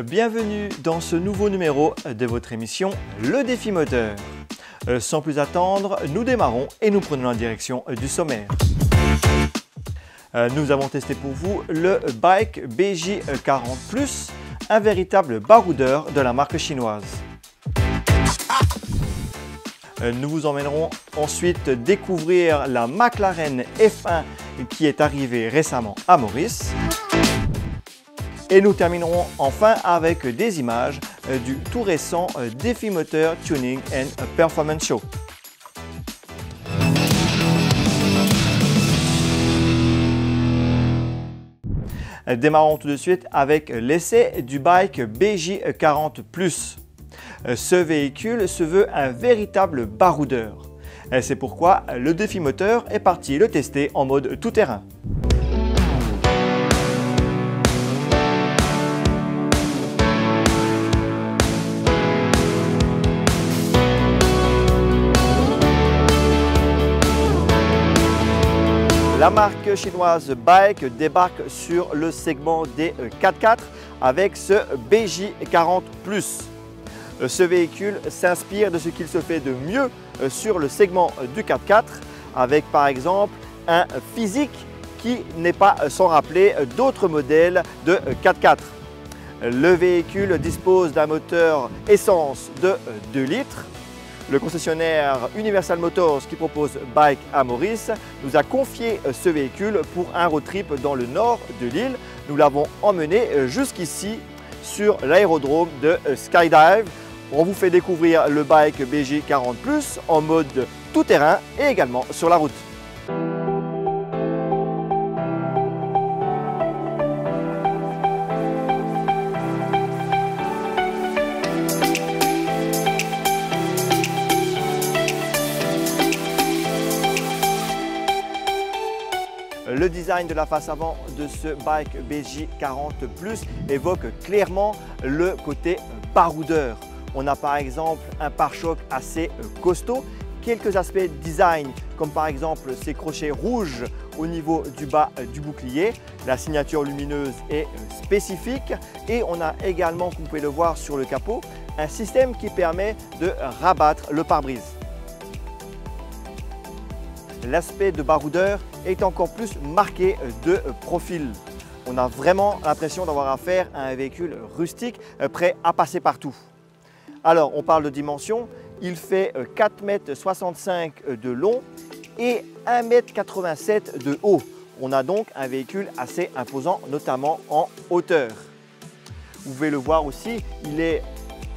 Bienvenue dans ce nouveau numéro de votre émission Le Défi Moteur. Sans plus attendre, nous démarrons et nous prenons la direction du sommaire. Nous avons testé pour vous le Bike BJ40+, un véritable baroudeur de la marque chinoise. Nous vous emmènerons ensuite découvrir la McLaren F1 qui est arrivée récemment à Maurice. Et nous terminerons enfin avec des images du tout récent Défi Moteur Tuning and Performance Show. Démarrons tout de suite avec l'essai du Bike BJ40+. Ce véhicule se veut un véritable baroudeur. C'est pourquoi le Défi Moteur est parti le tester en mode tout-terrain. La marque chinoise Bike débarque sur le segment des 4x4 avec ce BJ40+. Ce véhicule s'inspire de ce qu'il se fait de mieux sur le segment du 4x4 avec par exemple un physique qui n'est pas sans rappeler d'autres modèles de 4x4. Le véhicule dispose d'un moteur essence de 2 litres. Le concessionnaire Universal Motors qui propose Bike à Maurice nous a confié ce véhicule pour un road trip dans le nord de l'île. Nous l'avons emmené jusqu'ici sur l'aérodrome de Skydive. On vous fait découvrir le Bike BJ40+ en mode tout-terrain et également sur la route. Le design de la face avant de ce Bike BJ40+ évoque clairement le côté baroudeur. On a par exemple un pare-choc assez costaud, quelques aspects de design comme par exemple ces crochets rouges au niveau du bas du bouclier. La signature lumineuse est spécifique et on a également, comme vous pouvez le voir sur le capot, un système qui permet de rabattre le pare-brise. L'aspect de baroudeur est encore plus marqué de profil. On a vraiment l'impression d'avoir affaire à un véhicule rustique prêt à passer partout. Alors on parle de dimension, il fait 4,65 m de long et 1,87 m de haut. On a donc un véhicule assez imposant, notamment en hauteur. Vous pouvez le voir aussi, il est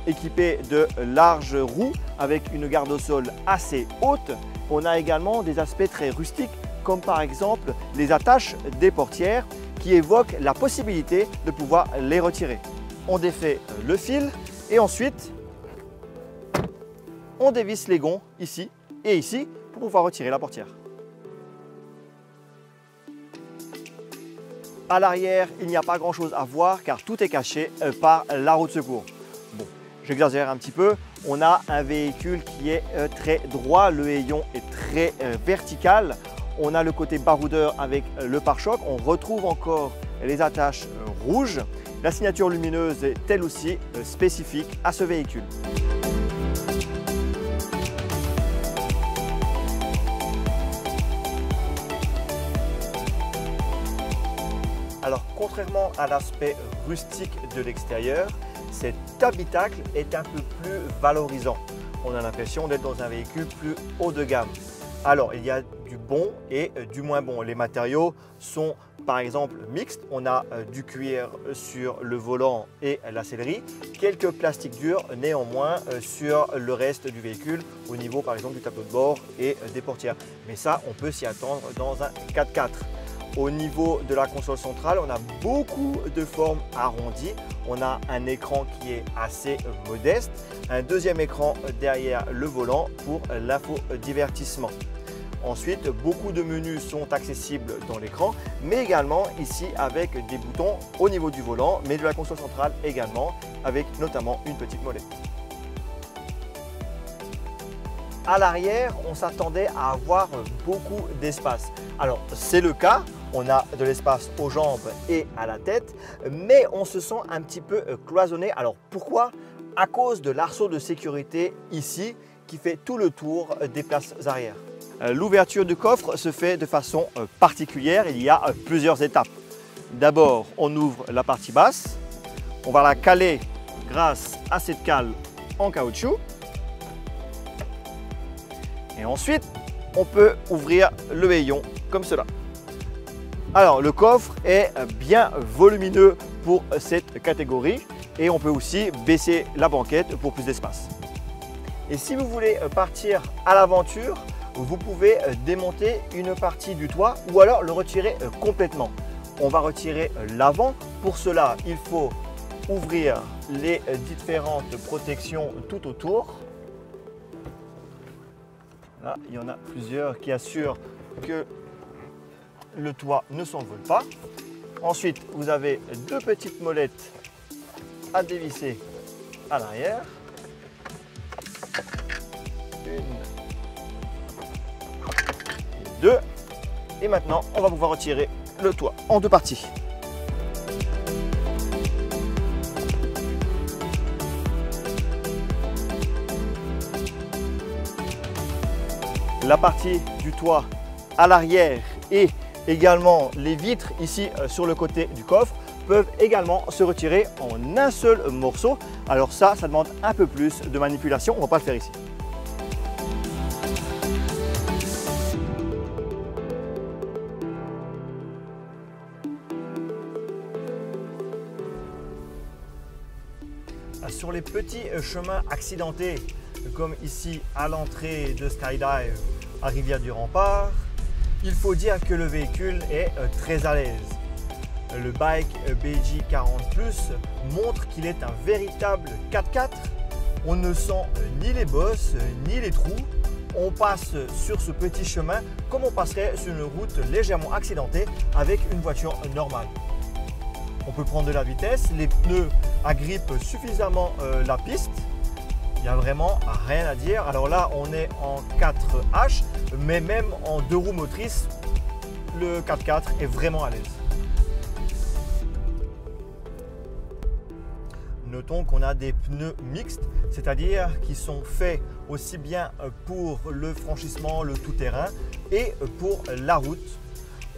équipé de larges roues avec une garde au sol assez haute. On a également des aspects très rustiques comme par exemple les attaches des portières qui évoquent la possibilité de pouvoir les retirer. On défait le fil et ensuite on dévisse les gonds ici et ici pour pouvoir retirer la portière. À l'arrière, il n'y a pas grand chose à voir car tout est caché par la roue de secours. Bon, j'exagère un petit peu. On a un véhicule qui est très droit, le hayon est très vertical. On a le côté baroudeur avec le pare-choc. On retrouve encore les attaches rouges. La signature lumineuse est elle aussi spécifique à ce véhicule. Alors, contrairement à l'aspect rustique de l'extérieur, cet habitacle est un peu plus valorisant. On a l'impression d'être dans un véhicule plus haut de gamme. Alors, il y a du bon et du moins bon. Les matériaux sont par exemple mixtes. On a du cuir sur le volant et la sellerie. Quelques plastiques durs néanmoins sur le reste du véhicule au niveau par exemple du tableau de bord et des portières. Mais ça, on peut s'y attendre dans un 4x4. Au niveau de la console centrale, on a beaucoup de formes arrondies. On a un écran qui est assez modeste, un deuxième écran derrière le volant pour l'infodivertissement. Ensuite, beaucoup de menus sont accessibles dans l'écran, mais également ici avec des boutons au niveau du volant, mais de la console centrale également, avec notamment une petite molette. À l'arrière, on s'attendait à avoir beaucoup d'espace. Alors, c'est le cas. On a de l'espace aux jambes et à la tête, mais on se sent un petit peu cloisonné. Alors pourquoi? À cause de l'arceau de sécurité ici qui fait tout le tour des places arrière. L'ouverture du coffre se fait de façon particulière. Il y a plusieurs étapes. D'abord, on ouvre la partie basse. On va la caler grâce à cette cale en caoutchouc. Et ensuite, on peut ouvrir le haillon comme cela. Alors, le coffre est bien volumineux pour cette catégorie et on peut aussi baisser la banquette pour plus d'espace. Et si vous voulez partir à l'aventure, vous pouvez démonter une partie du toit ou alors le retirer complètement. On va retirer l'avant. Pour cela, il faut ouvrir les différentes protections tout autour. Là, il y en a plusieurs qui assurent que le toit ne s'envole pas. Ensuite, vous avez deux petites molettes à dévisser à l'arrière. Une et deux. Et maintenant, on va pouvoir retirer le toit en deux parties. La partie du toit à l'arrière et également les vitres ici sur le côté du coffre peuvent également se retirer en un seul morceau. Alors ça demande un peu plus de manipulation, on ne va pas le faire ici. Sur les petits chemins accidentés, comme ici à l'entrée de Skydive à Rivière-du-Rempart, il faut dire que le véhicule est très à l'aise. Le bike BJ40 Plus montre qu'il est un véritable 4x4. On ne sent ni les bosses ni les trous. On passe sur ce petit chemin comme on passerait sur une route légèrement accidentée avec une voiture normale. On peut prendre de la vitesse, les pneus agrippent suffisamment la piste. Il n'y a vraiment rien à dire. Alors là, on est en 4H, mais même en deux roues motrices, le 4x4 est vraiment à l'aise. Notons qu'on a des pneus mixtes, c'est-à-dire qui sont faits aussi bien pour le franchissement, le tout-terrain et pour la route.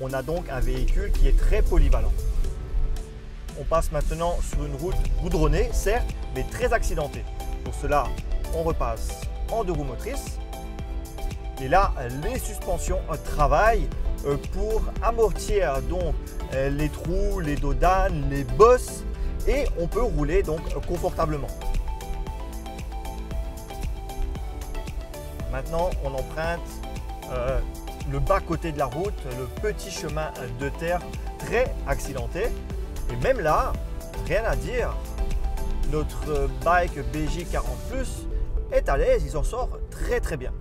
On a donc un véhicule qui est très polyvalent. On passe maintenant sur une route goudronnée, certes, mais très accidentée. Pour cela, on repasse en deux roues motrices. Et là, les suspensions travaillent pour amortir donc les trous, les dos d'âne, les bosses, et on peut rouler donc confortablement. Maintenant, on emprunte le bas-côté de la route, le petit chemin de terre très accidenté. Et même là, rien à dire, notre bike BJ40 Plus est à l'aise, il s'en sort très bien.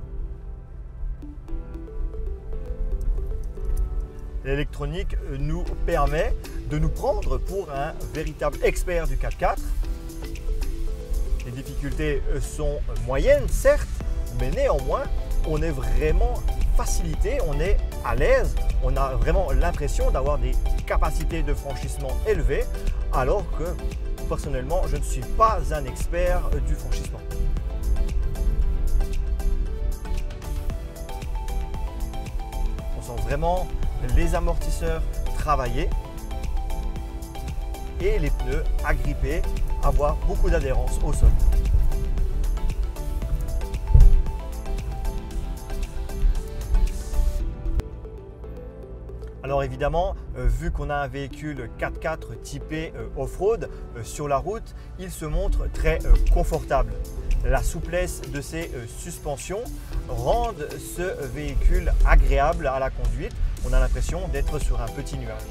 L'électronique nous permet de nous prendre pour un véritable expert du 4x4. Les difficultés sont moyennes, certes, mais néanmoins, on est vraiment facilité, on est à l'aise, on a vraiment l'impression d'avoir des capacités de franchissement élevées, alors que personnellement, je ne suis pas un expert du franchissement. On sent vraiment les amortisseurs travailler et les pneus agrippés, avoir beaucoup d'adhérence au sol. Alors évidemment, vu qu'on a un véhicule 4x4 typé off-road sur la route, il se montre très confortable. La souplesse de ses suspensions rendent ce véhicule agréable à la conduite. On a l'impression d'être sur un petit nuage.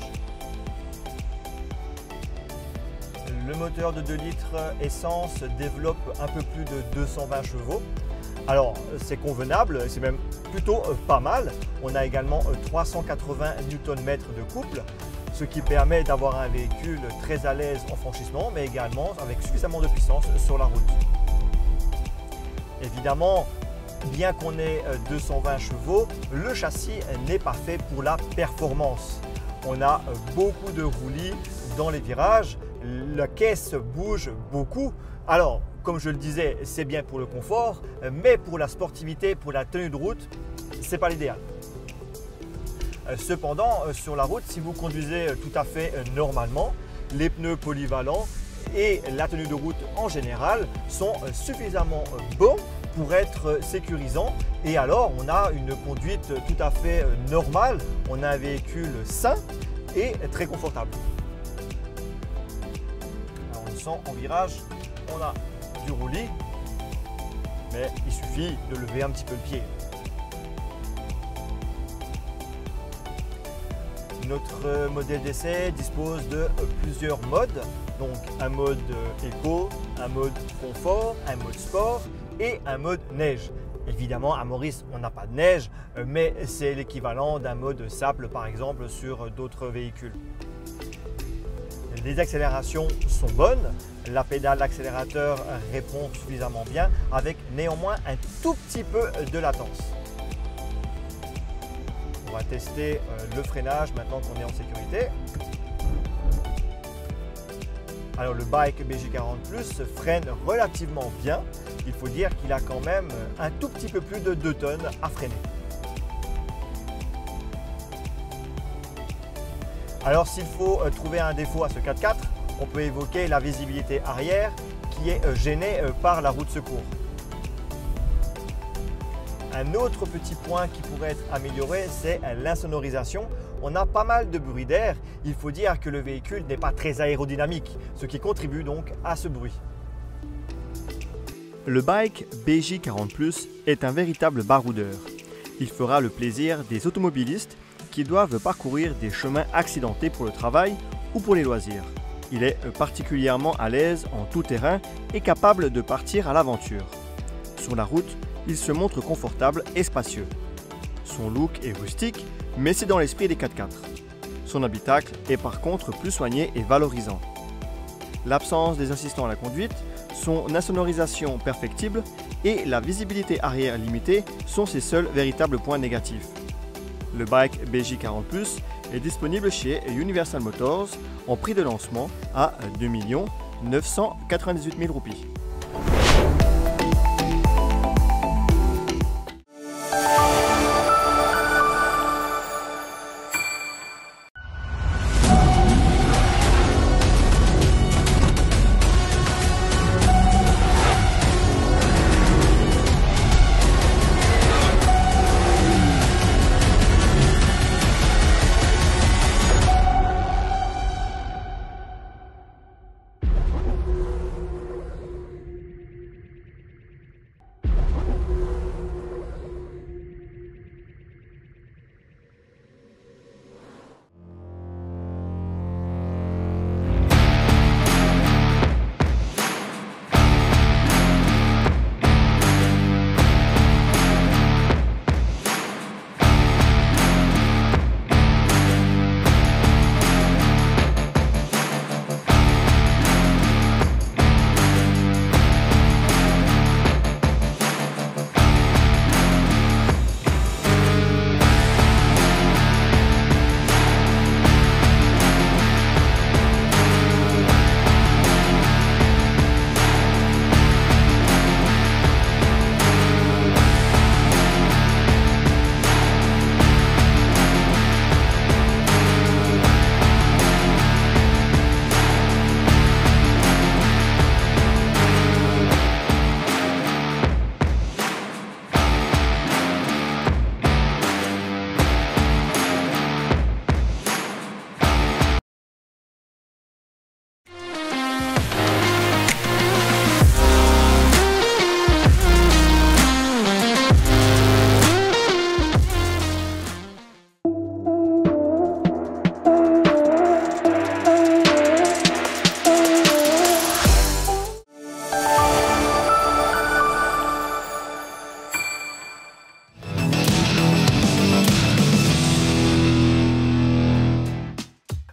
Le moteur de 2 litres essence développe un peu plus de 220 chevaux. Alors c'est convenable, c'est même plutôt pas mal. On a également 380 Nm de couple, ce qui permet d'avoir un véhicule très à l'aise en franchissement, mais également avec suffisamment de puissance sur la route. Évidemment, bien qu'on ait 220 chevaux, le châssis n'est pas fait pour la performance. on a beaucoup de roulis dans les virages, la caisse bouge beaucoup. Alors, comme je le disais, c'est bien pour le confort, mais pour la sportivité, pour la tenue de route, ce n'est pas l'idéal. Cependant, sur la route, si vous conduisez tout à fait normalement, les pneus polyvalents et la tenue de route en général sont suffisamment bons pour être sécurisants, et alors on a une conduite tout à fait normale, on a un véhicule sain et très confortable. Alors on le sent en virage, on a du roulis, mais il suffit de lever un petit peu le pied. Notre modèle d'essai dispose de plusieurs modes, donc un mode éco, un mode confort, un mode sport et un mode neige. Évidemment, à Maurice, on n'a pas de neige, mais c'est l'équivalent d'un mode sable, par exemple, sur d'autres véhicules. Les accélérations sont bonnes, la pédale d'accélérateur répond suffisamment bien, avec néanmoins un tout petit peu de latence. On va tester le freinage maintenant qu'on est en sécurité. Alors le Bike BJ40 Plus freine relativement bien. Il faut dire qu'il a quand même un tout petit peu plus de 2 tonnes à freiner. Alors s'il faut trouver un défaut à ce 4x4, on peut évoquer la visibilité arrière qui est gênée par la roue de secours. Un autre petit point qui pourrait être amélioré, c'est l'insonorisation. On a pas mal de bruit d'air. Il faut dire que le véhicule n'est pas très aérodynamique, ce qui contribue donc à ce bruit. Le Bike BJ40 Plus est un véritable baroudeur. Il fera le plaisir des automobilistes qui doivent parcourir des chemins accidentés pour le travail ou pour les loisirs. Il est particulièrement à l'aise en tout terrain et capable de partir à l'aventure. Sur la route, il se montre confortable et spacieux. Son look est rustique, mais c'est dans l'esprit des 4x4. Son habitacle est par contre plus soigné et valorisant. L'absence des assistants à la conduite, son insonorisation perfectible et la visibilité arrière limitée sont ses seuls véritables points négatifs. Le Bike BJ40 Plus est disponible chez Universal Motors en prix de lancement à 2 998 000 roupies.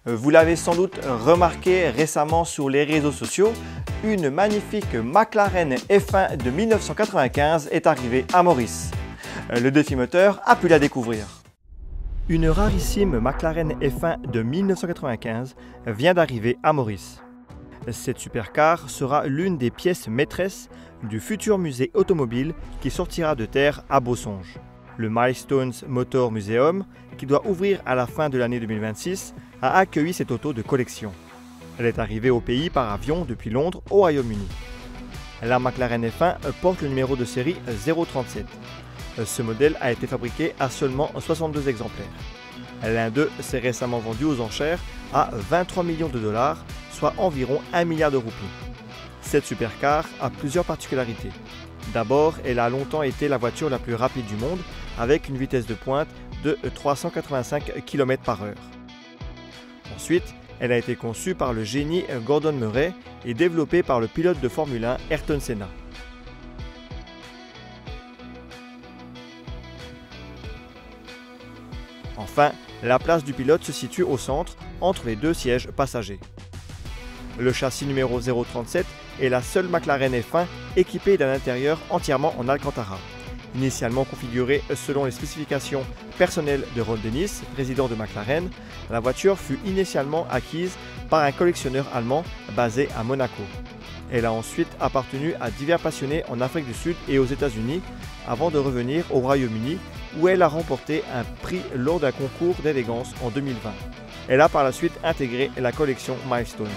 Vous l'avez sans doute remarqué récemment sur les réseaux sociaux, une magnifique McLaren F1 de 1995 est arrivée à Maurice. Le défi moteur a pu la découvrir. Une rarissime McLaren F1 de 1995 vient d'arriver à Maurice. Cette supercar sera l'une des pièces maîtresses du futur musée automobile qui sortira de terre à Bausonge. Le Milestones Motor Museum, qui doit ouvrir à la fin de l'année 2026, a accueilli cette auto de collection. Elle est arrivée au pays par avion depuis Londres au Royaume-Uni. La McLaren F1 porte le numéro de série 037. Ce modèle a été fabriqué à seulement 62 exemplaires. L'un d'eux s'est récemment vendu aux enchères à 23 millions de dollars, soit environ 1 milliard de roupies. Cette supercar a plusieurs particularités. D'abord, elle a longtemps été la voiture la plus rapide du monde, avec une vitesse de pointe de 385 km/h. Ensuite, elle a été conçue par le génie Gordon Murray et développée par le pilote de Formule 1 Ayrton Senna. Enfin, la place du pilote se situe au centre, entre les deux sièges passagers. Le châssis numéro 037 est la seule McLaren F1 équipée d'un intérieur entièrement en Alcantara. Initialement configurée selon les spécifications personnelles de Ron Dennis, président de McLaren, la voiture fut initialement acquise par un collectionneur allemand basé à Monaco. Elle a ensuite appartenu à divers passionnés en Afrique du Sud et aux États-Unis avant de revenir au Royaume-Uni où elle a remporté un prix lors d'un concours d'élégance en 2020. Elle a par la suite intégré la collection Milestones.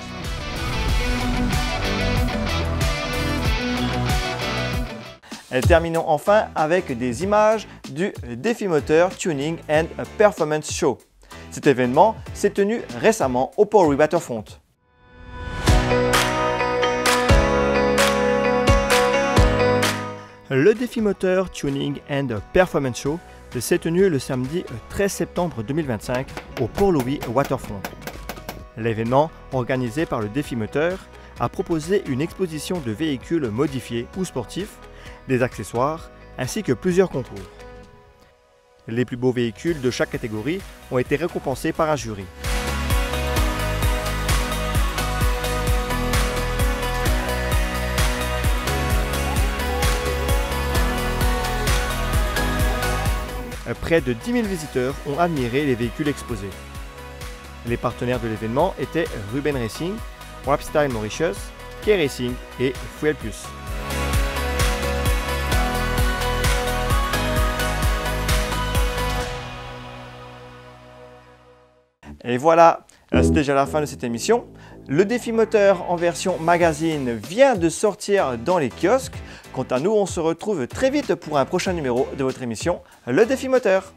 Terminons enfin avec des images du Défi Moteur Tuning and Performance Show. Cet événement s'est tenu récemment au Port Louis Waterfront. Le Défi Moteur Tuning and Performance Show s'est tenu le samedi 13 septembre 2025 au Port Louis Waterfront. L'événement, organisé par le Défi Moteur, a proposé une exposition de véhicules modifiés ou sportifs, des accessoires, ainsi que plusieurs concours. Les plus beaux véhicules de chaque catégorie ont été récompensés par un jury. Près de 10 000 visiteurs ont admiré les véhicules exposés. Les partenaires de l'événement étaient Ruben Racing, Rapstyle Mauritius, K-Racing et Fuel Plus. Et voilà, c'est déjà la fin de cette émission. Le Défi Moteur en version magazine vient de sortir dans les kiosques. Quant à nous, on se retrouve très vite pour un prochain numéro de votre émission Le Défi Moteur.